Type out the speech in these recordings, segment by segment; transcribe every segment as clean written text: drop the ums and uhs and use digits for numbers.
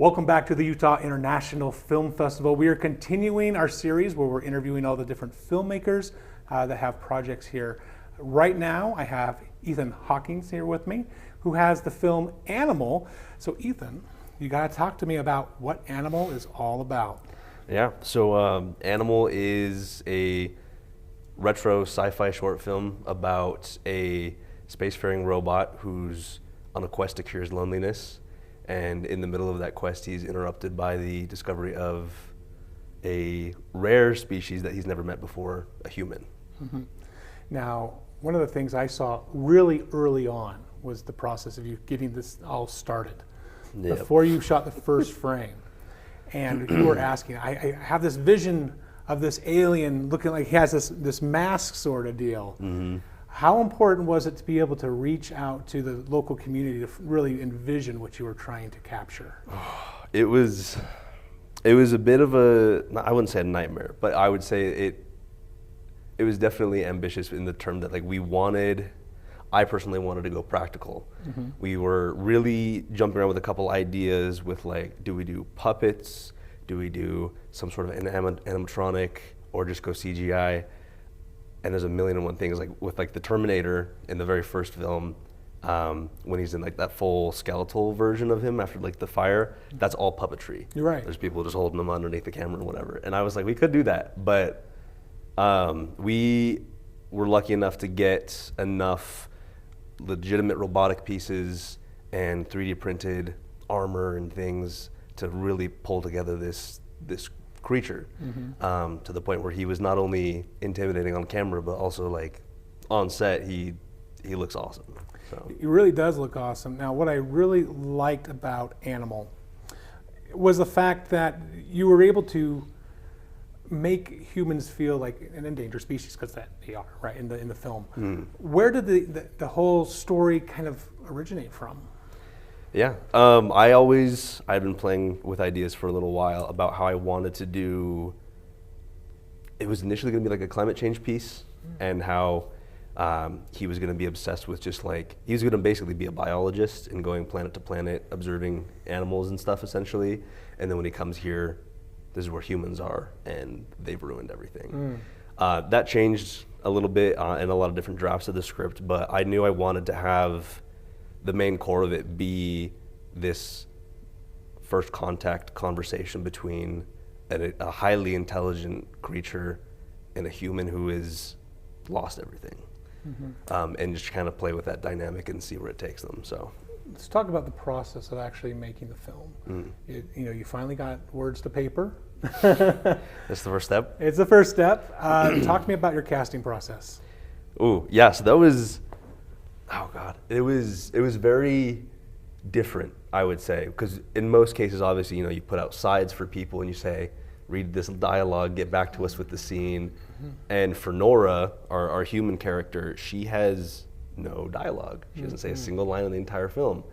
Welcome back to the Utah International Film Festival. We are continuing our series where we're interviewing all the different filmmakers that have projects here. Right now, I have Ethan Hawkins here with me, who has the film Animal. So Ethan, you gotta talk to me about what Animal is all about. Yeah, so Animal is a retro sci-fi short film about a spacefaring robot who's on a quest to cure his loneliness. And in the middle of that quest, he's interrupted by the discovery of a rare species that he's never met before, a human. Mm-hmm. Now, one of the things I saw really early on was the process of you getting this all started. Yep. Before you shot the first frame. And you were asking, I have this vision of this alien looking like he has this mask sort of deal. Mm-hmm. How important was it to be able to reach out to the local community to really envision what you were trying to capture? It was a bit of a, I wouldn't say a nightmare, but I would say it was definitely ambitious in the term that I personally wanted to go practical. Mm-hmm. We were really jumping around with a couple ideas with do we do puppets? Do we do some sort of animatronic or just go CGI? And there's a million and one things, with the Terminator in the very first film, when he's in that full skeletal version of him after the fire, that's all puppetry. You're right. There's people just holding him underneath the camera and whatever. And I was like, we could do that, but we were lucky enough to get enough legitimate robotic pieces and 3D printed armor and things to really pull together this creature, mm-hmm. To the point where he was not only intimidating on camera, but also on set, he looks awesome. So. He really does look awesome. Now, what I really liked about Animal was the fact that you were able to make humans feel like an endangered species, because that they are, right, in the film. Mm. Where did the whole story kind of originate from? Yeah, I'd been playing with ideas for a little while about how I wanted to do, it was initially going to be a climate change piece, and how he was going to be obsessed with he was going to basically be a biologist and going planet to planet, observing animals and stuff essentially, and then when he comes here, this is where humans are, and they've ruined everything. That changed a little bit in a lot of different drafts of the script, but I knew I wanted to have the main core of it be this first contact conversation between a highly intelligent creature and a human who has lost everything. Mm-hmm. And just kind of play with that dynamic and see where it takes them. So let's talk about the process of actually making the film. You finally got words to paper. That's the first step? It's the first step. Talk to me about your casting process. Ooh, yeah, so that was, oh God, it was very different, I would say, because in most cases, obviously, you put out sides for people and you say, read this dialogue, get back to us with the scene. Mm-hmm. And for Nora, our human character, she has no dialogue. She doesn't say a single line in the entire film,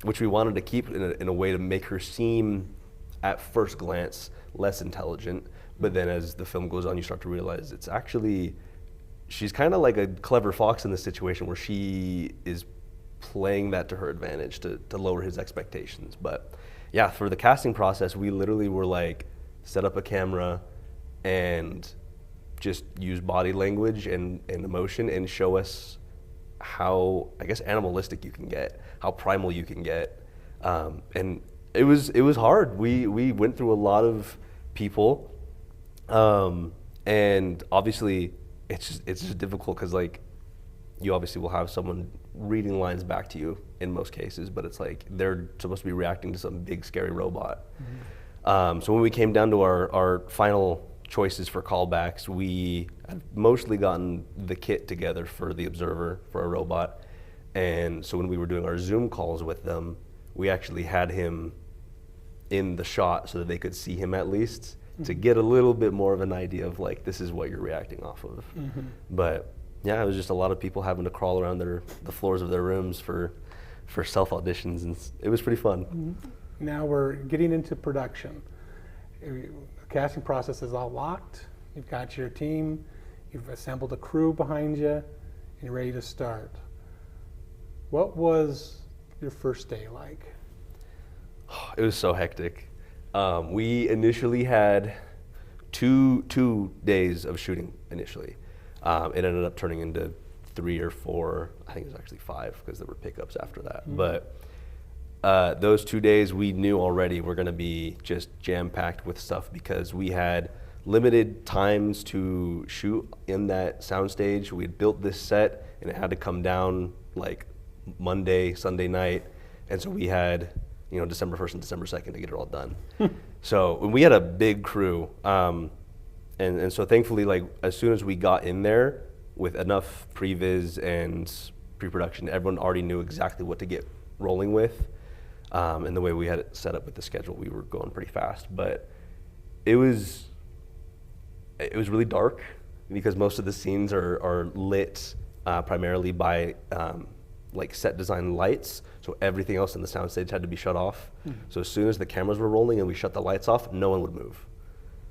which we wanted to keep in a way to make her seem, at first glance, less intelligent. But then as the film goes on, you start to realize it's actually, she's kind of like a clever fox in this situation where she is playing that to her advantage to lower his expectations. But yeah, for the casting process, we literally were set up a camera and just use body language and emotion and show us how, I guess, animalistic you can get, how primal you can get. And it was hard. We went through a lot of people, and obviously it's just difficult because you obviously will have someone reading lines back to you in most cases, but it's they're supposed to be reacting to some big scary robot. Mm-hmm. So when we came down to our final choices for callbacks, we had mostly gotten the kit together for the observer, for a robot. And so when we were doing our Zoom calls with them, we actually had him in the shot so that they could see him at least, mm-hmm. to get a little bit more of an idea of this is what you're reacting off of. Mm-hmm. But yeah, it was just a lot of people having to crawl around the floors of their rooms for self auditions, and it was pretty fun. Mm-hmm. Now we're getting into production. The casting process is all locked. You've got your team, you've assembled a crew behind you, and you're ready to start. What was your first day like? it was so hectic. We initially had two days of shooting initially. It ended up turning into 3 or 4. I think it was actually 5 because there were pickups after that. But those 2 days we knew already were going to be just jam-packed with stuff because we had limited times to shoot in that soundstage. We had built this set and it had to come down like Monday, Sunday night. And so we had, December 1st and December 2nd to get it all done. So we had a big crew. And so thankfully, like as soon as we got in there with enough previs and pre-production, everyone already knew exactly what to get rolling with. And the way we had it set up with the schedule, we were going pretty fast. But it was really dark because most of the scenes are lit primarily by like set design lights. So everything else in the soundstage had to be shut off. So as soon as the cameras were rolling and we shut the lights off, no one would move.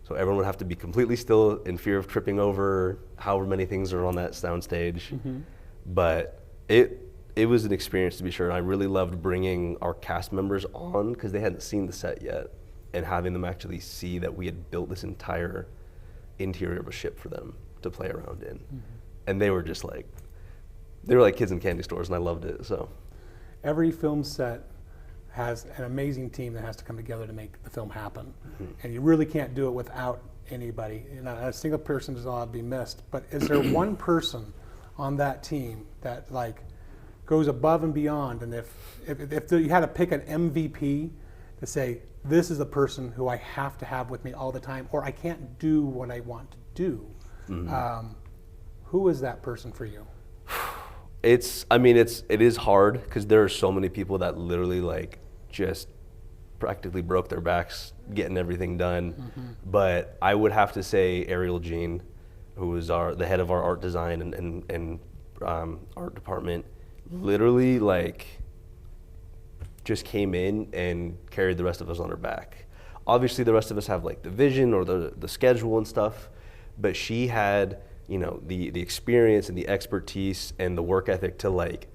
So everyone would have to be completely still in fear of tripping over however many things are on that soundstage. But it was an experience to be sure. And I really loved bringing our cast members on because they hadn't seen the set yet and having them actually see that we had built this entire interior of a ship for them to play around in. And they were just like, they were like kids in candy stores, and I loved it. So every film set has an amazing team that has to come together to make the film happen. And you really can't do it without anybody. Not a single person is allowed to be missed. But is there one person on that team that like goes above and beyond? And if you had to pick an MVP to say, this is the person who I have to have with me all the time, or I can't do what I want to do, who is that person for you? It is hard because there are so many people that literally like just practically broke their backs getting everything done. But I would have to say Ariel Jean, who was the head of our art design and art department, literally like just came in and carried the rest of us on her back. Obviously the rest of us have like the vision or the schedule and stuff, but she had the experience and the expertise and the work ethic to like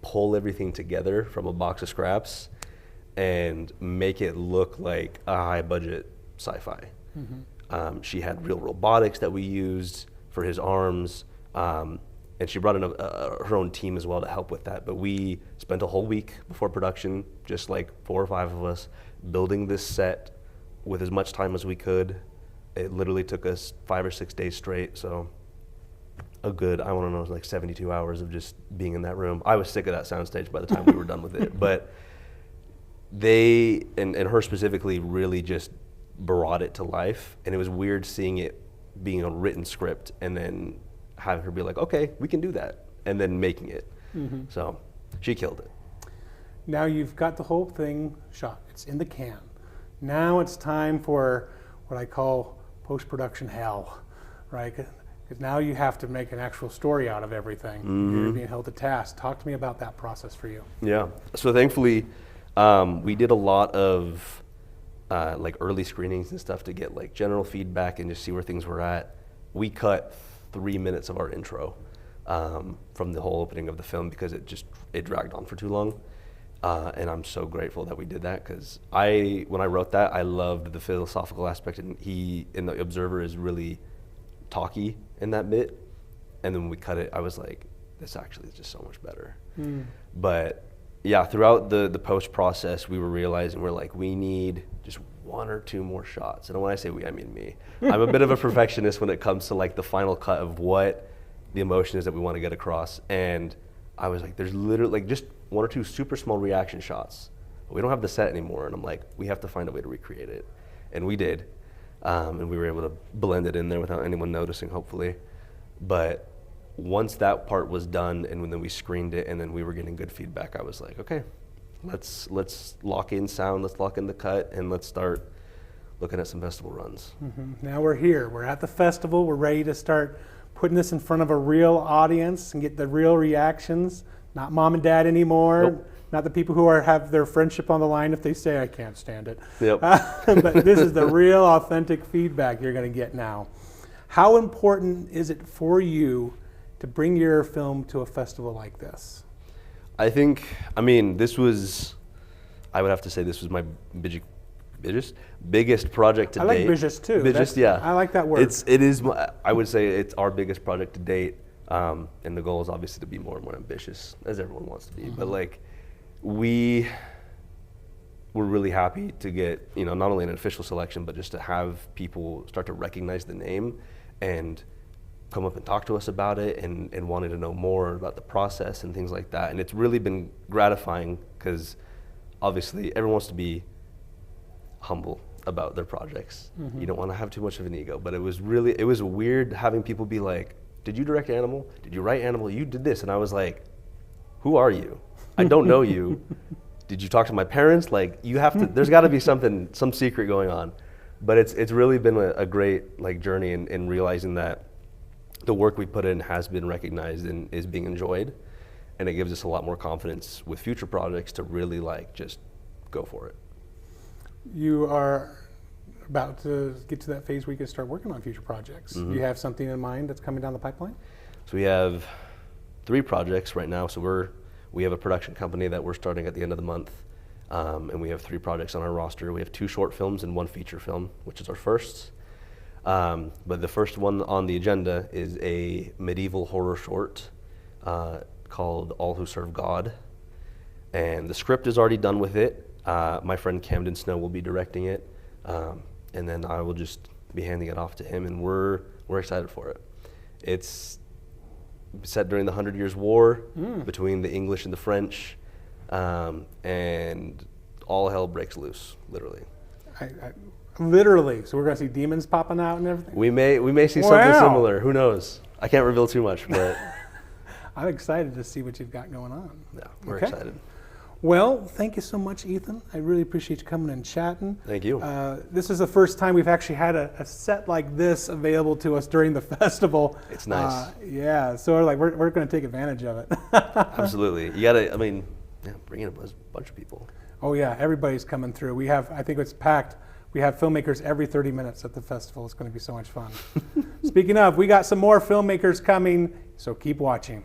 pull everything together from a box of scraps and make it look like a high budget sci-fi. She had real robotics that we used for his arms, and she brought in her own team as well to help with that. But we spent a whole week before production, just like 4 or 5 of us, building this set with as much time as we could. It literally took us 5 or 6 days straight, so I want to know, like 72 hours of just being in that room. I was sick of that soundstage by the time we were done with it. But they, and her specifically, really just brought it to life. And it was weird seeing it being a written script and then having her be like, okay, we can do that. And then making it. So she killed it. Now you've got the whole thing shot. It's in the can. Now it's time for what I call post-production hell, right? Because now you have to make an actual story out of everything. You're being held to task. Talk to me about that process for you. Yeah. So thankfully, we did a lot of like early screenings and stuff to get like general feedback and just see where things were at. We cut 3 minutes of our intro from the whole opening of the film because it dragged on for too long. And I'm so grateful that we did that because when I wrote that, I loved the philosophical aspect, and the Observer is really talky in that bit. And then when we cut it, I was like, this actually is just so much better. But yeah, throughout the post process, we were realizing we're like, we need just 1 or 2 more shots. And when I say we, I mean me. I'm a bit of a perfectionist when it comes to like the final cut of what the emotion is that we want to get across. And I was like, there's literally like just 1 or 2 super small reaction shots. We don't have the set anymore. And I'm like, we have to find a way to recreate it. And we did. And we were able to blend it in there without anyone noticing, hopefully. But once that part was done and then we screened it and then we were getting good feedback, I was like, okay, let's lock in sound, let's lock in the cut, and let's start looking at some festival runs. Now we're here. We're at the festival. We're ready to start putting this in front of a real audience and get the real reactions. Not mom and dad anymore. Nope. Not the people who have their friendship on the line if they say, I can't stand it. Yep. But this is the real authentic feedback you're going to get now. How important is it for you to bring your film to a festival like this? I think, this was I would have to say this was my biggest project to date. I like biggest too. Yeah. I like that word. It is. I would say it's our biggest project to date, and the goal is obviously to be more and more ambitious, as everyone wants to be. But like, we're really happy to get, you know, not only an official selection, but just to have people start to recognize the name and come up and talk to us about it and wanting to know more about the process and things like that. And it's really been gratifying because obviously everyone wants to be humble about their projects. You don't want to have too much of an ego, but it was weird having people be like, did you direct Animal? Did you write Animal? You did this. And I was like, who are you? I don't know you. Did you talk to my parents? Like, you have to, there's gotta be some secret going on. But it's really been a great like journey in realizing that the work we put in has been recognized and is being enjoyed. And it gives us a lot more confidence with future projects to really like just go for it. You are about to get to that phase where you can start working on future projects. Do you have something in mind that's coming down the pipeline? So we have 3 projects right now. So we have a production company that we're starting at the end of the month. And we have 3 projects on our roster. We have 2 short films and 1 feature film, which is our first. But the first one on the agenda is a medieval horror short called All Who Serve God. And the script is already done with it. My friend Camden Snow will be directing it. And then I will just be handing it off to him, and we're excited for it. It's set during the 100 Years' War between the English and the French, and all hell breaks loose, literally. Literally. So we're going to see demons popping out and everything? We may see something similar. Who knows? I can't reveal too much, but I'm excited to see what you've got going on. yeah, we're excited. Well, thank you so much, Ethan. I really appreciate you coming and chatting. Thank you. This is the first time we've actually had a set like this available to us during the festival. It's nice. Yeah, so we're going to take advantage of it. Absolutely. You gotta, bring in a bunch of people. Oh yeah, everybody's coming through. I think it's packed. We have filmmakers every 30 minutes at the festival. It's going to be so much fun. Speaking of, we got some more filmmakers coming, so keep watching.